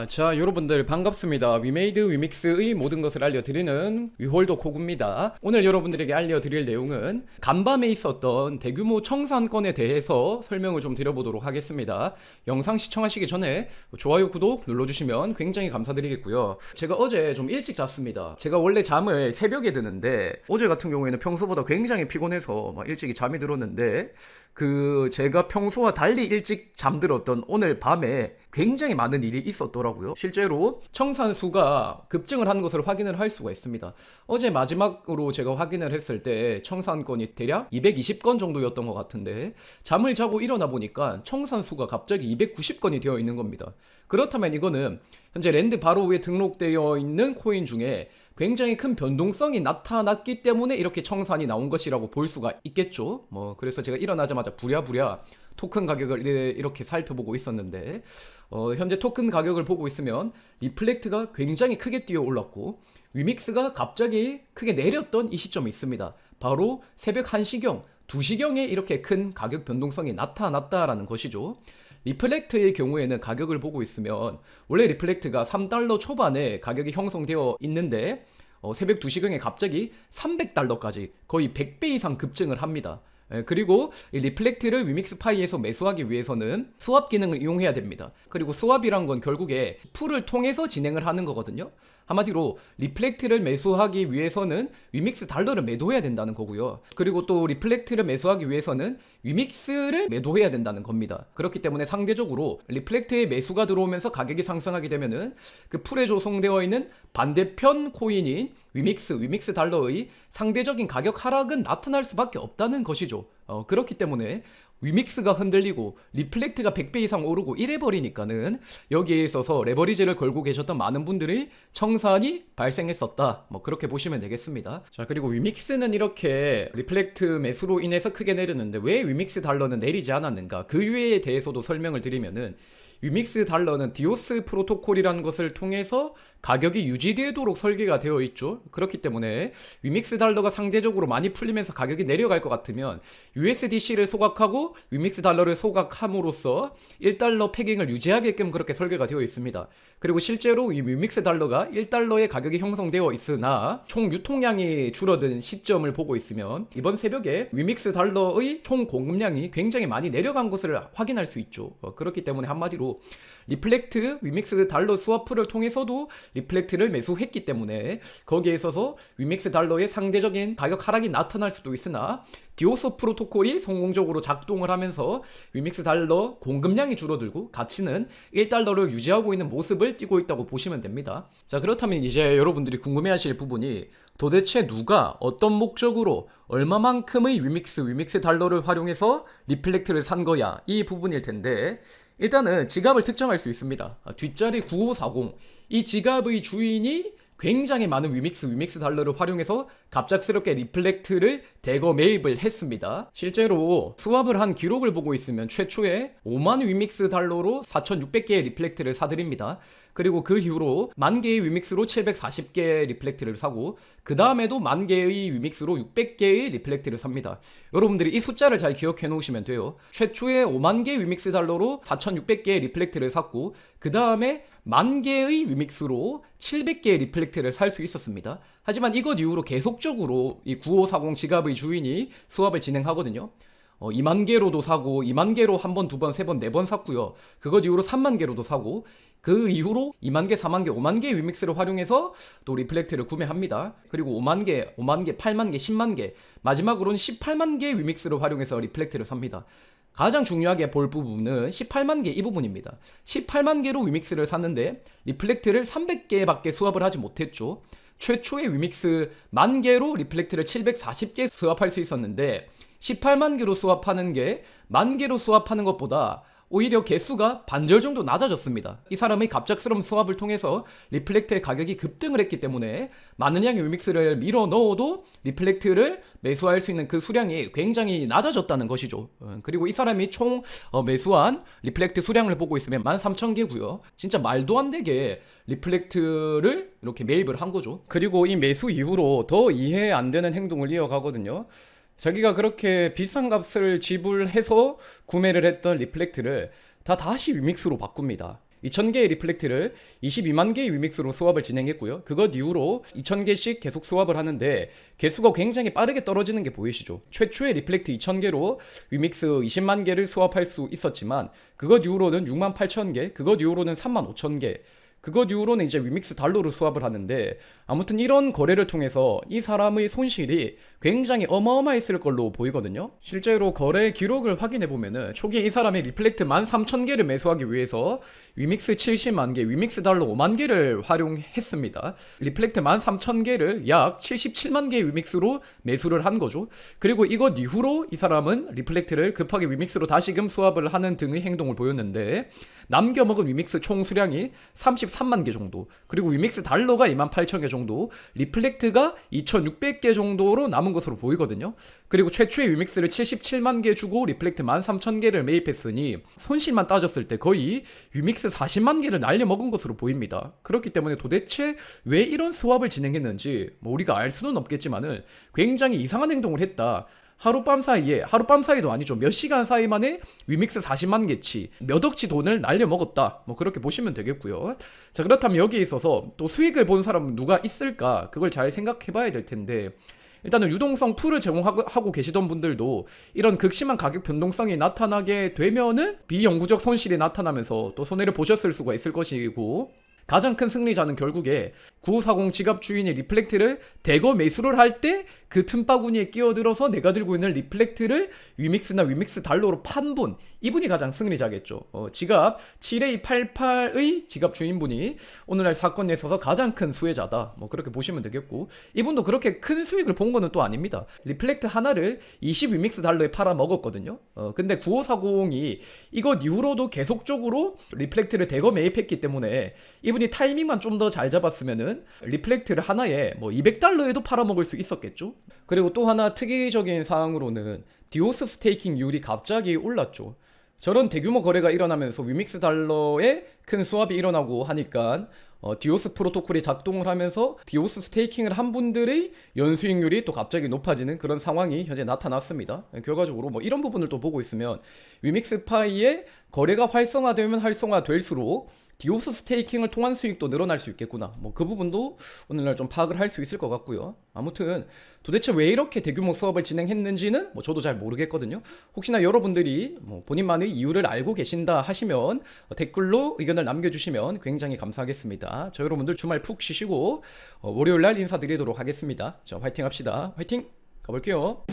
자, 여러분들 반갑습니다. 위메이드 위믹스의 모든 것을 알려드리는 위홀더 코구입니다. 오늘 여러분들에게 알려드릴 내용은 간밤에 있었던 대규모 청산건에 대해서 설명을 좀 드려보도록 하겠습니다. 영상 시청하시기 전에 좋아요, 구독 눌러주시면 굉장히 감사드리겠고요. 제가 어제 좀 일찍 잤습니다. 제가 원래 잠을 새벽에 드는데 어제 같은 경우에는 평소보다 굉장히 피곤해서 일찍이 잠이 들었는데 제가 평소와 달리 일찍 잠들었던 오늘 밤에 굉장히 많은 일이 있었더라고요. 실제로 청산수가 급증을 하는 것을 확인을 할 수가 있습니다. 어제 마지막으로 제가 확인을 했을 때 청산건이 대략 220건 정도였던 것 같은데 잠을 자고 일어나 보니까 청산수가 갑자기 290건이 되어 있는 겁니다. 그렇다면 이거는 현재 랜드 바로 위에 등록되어 있는 코인 중에 굉장히 큰 변동성이 나타났기 때문에 이렇게 청산이 나온 것이라고 볼 수가 있겠죠. 그래서 제가 일어나자마자 부랴부랴 토큰 가격을 이렇게 살펴보고 있었는데 현재 토큰 가격을 보고 있으면 리플렉트가 굉장히 크게 뛰어 올랐고 위믹스가 갑자기 크게 내렸던 이 시점이 있습니다. 바로 새벽 1시경, 2시경에 이렇게 큰 가격 변동성이 나타났다라는 것이죠. 리플렉트의 경우에는 가격을 보고 있으면 원래 리플렉트가 3달러 초반에 가격이 형성되어 있는데 새벽 2시경에 갑자기 300달러까지 거의 100배 이상 급증을 합니다. 그리고 이 리플렉트를 위믹스파이에서 매수하기 위해서는 스왑 기능을 이용해야 됩니다. 그리고 스왑이란 건 결국에 풀을 통해서 진행을 하는 거거든요. 한마디로 리플렉트를 매수하기 위해서는 위믹스 달러를 매도해야 된다는 거고요. 그리고 또 리플렉트를 매수하기 위해서는 위믹스를 매도해야 된다는 겁니다. 그렇기 때문에 상대적으로 리플렉트의 매수가 들어오면서 가격이 상승하게 되면은 그 풀에 조성되어 있는 반대편 코인인 위믹스 달러의 상대적인 가격 하락은 나타날 수밖에 없다는 것이죠. 그렇기 때문에 위믹스가 흔들리고 리플렉트가 100배 이상 오르고 이래버리니까는 여기에 있어서 레버리지를 걸고 계셨던 많은 분들이 청산이 발생했었다. 그렇게 보시면 되겠습니다. 자, 그리고 위믹스는 이렇게 리플렉트 매수로 인해서 크게 내렸는데 왜 위믹스 달러는 내리지 않았는가? 그 이유에 대해서도 설명을 드리면은 위믹스 달러는 디오스 프로토콜이라는 것을 통해서 가격이 유지되도록 설계가 되어 있죠. 그렇기 때문에 위믹스 달러가 상대적으로 많이 풀리면서 가격이 내려갈 것 같으면 USDC를 소각하고 위믹스 달러를 소각함으로써 1달러 패깅을 유지하게끔 그렇게 설계가 되어 있습니다. 그리고 실제로 이 위믹스 달러가 1달러의 가격이 형성되어 있으나 총 유통량이 줄어든 시점을 보고 있으면 이번 새벽에 위믹스 달러의 총 공급량이 굉장히 많이 내려간 것을 확인할 수 있죠. 그렇기 때문에 한마디로 리플렉트, 위믹스 달러 스와프를 통해서도 리플렉트를 매수했기 때문에 거기에 있어서 위믹스 달러의 상대적인 가격 하락이 나타날 수도 있으나 디오스 프로토콜이 성공적으로 작동을 하면서 위믹스 달러 공급량이 줄어들고 가치는 1달러를 유지하고 있는 모습을 띠고 있다고 보시면 됩니다. 자, 그렇다면 이제 여러분들이 궁금해하실 부분이 도대체 누가 어떤 목적으로 얼마만큼의 위믹스 달러를 활용해서 리플렉트를 산 거야, 이 부분일 텐데 일단은 지갑을 특정할 수 있습니다. 뒷자리 9540, 이 지갑의 주인이 굉장히 많은 위믹스 달러를 활용해서 갑작스럽게 리플렉트를 대거 매입을 했습니다. 실제로 스왑을 한 기록을 보고 있으면 최초에 5만 위믹스 달러로 4,600개의 리플렉트를 사드립니다. 그리고 그 이후로 10,000개의 위믹스로 740개의 리플렉트를 사고 그 다음에도 10,000개의 위믹스로 600개의 리플렉트를 삽니다. 여러분들이 이 숫자를 잘 기억해 놓으시면 돼요. 최초에 5만 개 위믹스 달러로 4,600개의 리플렉트를 샀고 그 다음에 10,000개의 위믹스로 700개의 리플렉트를 살 수 있었습니다. 하지만 이것 이후로 계속적으로 이 9540 지갑의 주인이 수합을 진행하거든요. 2만 개로도 사고 2만 개로 한 번, 두 번, 세 번, 네 번 샀고요. 그것 이후로 3만 개로도 사고 그 이후로 2만 개, 4만 개, 5만 개의 위믹스를 활용해서 또 리플렉트를 구매합니다. 그리고 5만 개, 5만 개, 8만 개, 10만 개, 마지막으로는 18만 개의 위믹스를 활용해서 리플렉트를 삽니다. 가장 중요하게 볼 부분은 18만 개 이 부분입니다. 18만 개로 위믹스를 샀는데 리플렉트를 300개밖에 수합을 하지 못했죠. 최초의 위믹스 10,000개로 리플렉트를 740개 수합할 수 있었는데 18만 개로 수합하는 게 10,000개로 수합하는 것보다 오히려 개수가 반절 정도 낮아졌습니다. 이 사람의 갑작스러운 수합을 통해서 리플렉트의 가격이 급등을 했기 때문에 많은 양의 위믹스를 밀어 넣어도 리플렉트를 매수할 수 있는 그 수량이 굉장히 낮아졌다는 것이죠. 그리고 이 사람이 총 매수한 리플렉트 수량을 보고 있으면 13,000개고요. 진짜 말도 안 되게 리플렉트를 이렇게 매입을 한 거죠. 그리고 이 매수 이후로 더 이해 안 되는 행동을 이어가거든요. 자기가 그렇게 비싼 값을 지불해서 구매를 했던 리플렉트를 다시 위믹스로 바꿉니다. 2000개의 리플렉트를 22만 개의 위믹스로 수합을 진행했고요. 그것 이후로 2000개씩 계속 수합을 하는데 개수가 굉장히 빠르게 떨어지는 게 보이시죠? 최초의 리플렉트 2000개로 위믹스 20만 개를 수합할 수 있었지만 그것 이후로는 6만 8천 개, 그것 이후로는 3만 5천 개, 그것 이후로는 이제 위믹스 달러로 수합을 하는데 아무튼 이런 거래를 통해서 이 사람의 손실이 굉장히 어마어마했을 걸로 보이거든요. 실제로 거래 기록을 확인해 보면은 초기에 이 사람이 리플렉트 13,000개를 매수하기 위해서 위믹스 70만 개, 위믹스 달러 5만 개를 활용했습니다. 리플렉트 13,000개를 약 77만 개의 위믹스로 매수를 한 거죠. 그리고 이것 이후로 이 사람은 리플렉트를 급하게 위믹스로 다시금 수합을 하는 등의 행동을 보였는데 남겨먹은 위믹스 총 수량이 33만 개 정도, 그리고 위믹스 달러가 28,000개 정도, 리플렉트가 2,600개 정도로 남은 것으로 보이거든요. 그리고 최초의 위믹스를 77만 개 주고 리플렉트 13,000개를 매입했으니 손실만 따졌을 때 거의 위믹스 40만 개를 날려먹은 것으로 보입니다. 그렇기 때문에 도대체 왜 이런 수합을 진행했는지 우리가 알 수는 없겠지만은 굉장히 이상한 행동을 했다. 하룻밤 사이도 아니죠. 몇 시간 사이 만에 위믹스 40만 개치, 몇 억치 돈을 날려먹었다. 그렇게 보시면 되겠고요. 자, 그렇다면 여기에 있어서 또 수익을 본 사람은 누가 있을까? 그걸 잘 생각해 봐야 될 텐데, 일단은 유동성 풀을 제공하고 계시던 분들도 이런 극심한 가격 변동성이 나타나게 되면은 비영구적 손실이 나타나면서 또 손해를 보셨을 수가 있을 것이고, 가장 큰 승리자는 결국에 9540 지갑 주인이 리플렉트를 대거 매수를 할 때 그 틈바구니에 끼어들어서 내가 들고 있는 리플렉트를 위믹스나 위믹스 달러로 판 분, 이분이 가장 승리자겠죠. 지갑 7288의 지갑 주인분이 오늘날 사건에 있어서 가장 큰 수혜자다. 그렇게 보시면 되겠고, 이분도 그렇게 큰 수익을 본 거는 또 아닙니다. 리플렉트 하나를 20 위믹스 달러에 팔아 먹었거든요. 근데 9540이 이것 이후로도 계속적으로 리플렉트를 대거 매입했기 때문에 이분이 타이밍만 좀 더 잘 잡았으면은 리플렉트를 하나에 200달러에도 팔아먹을 수 있었겠죠. 그리고 또 하나 특이적인 사항으로는 디오스 스테이킹률이 갑자기 올랐죠. 저런 대규모 거래가 일어나면서 위믹스 달러에 큰 수합이 일어나고 하니까 디오스 프로토콜이 작동을 하면서 디오스 스테이킹을 한 분들의 연수익률이 또 갑자기 높아지는 그런 상황이 현재 나타났습니다. 결과적으로 이런 부분을 또 보고 있으면 위믹스 파이의 거래가 활성화되면 활성화될수록 디오스 스테이킹을 통한 수익도 늘어날 수 있겠구나. 그 부분도 오늘날 좀 파악을 할 수 있을 것 같고요. 아무튼 도대체 왜 이렇게 대규모 수업을 진행했는지는 저도 잘 모르겠거든요. 혹시나 여러분들이 본인만의 이유를 알고 계신다 하시면 댓글로 의견을 남겨주시면 굉장히 감사하겠습니다. 자, 여러분들 주말 푹 쉬시고 월요일날 인사드리도록 하겠습니다. 자, 화이팅 합시다. 화이팅! 가볼게요.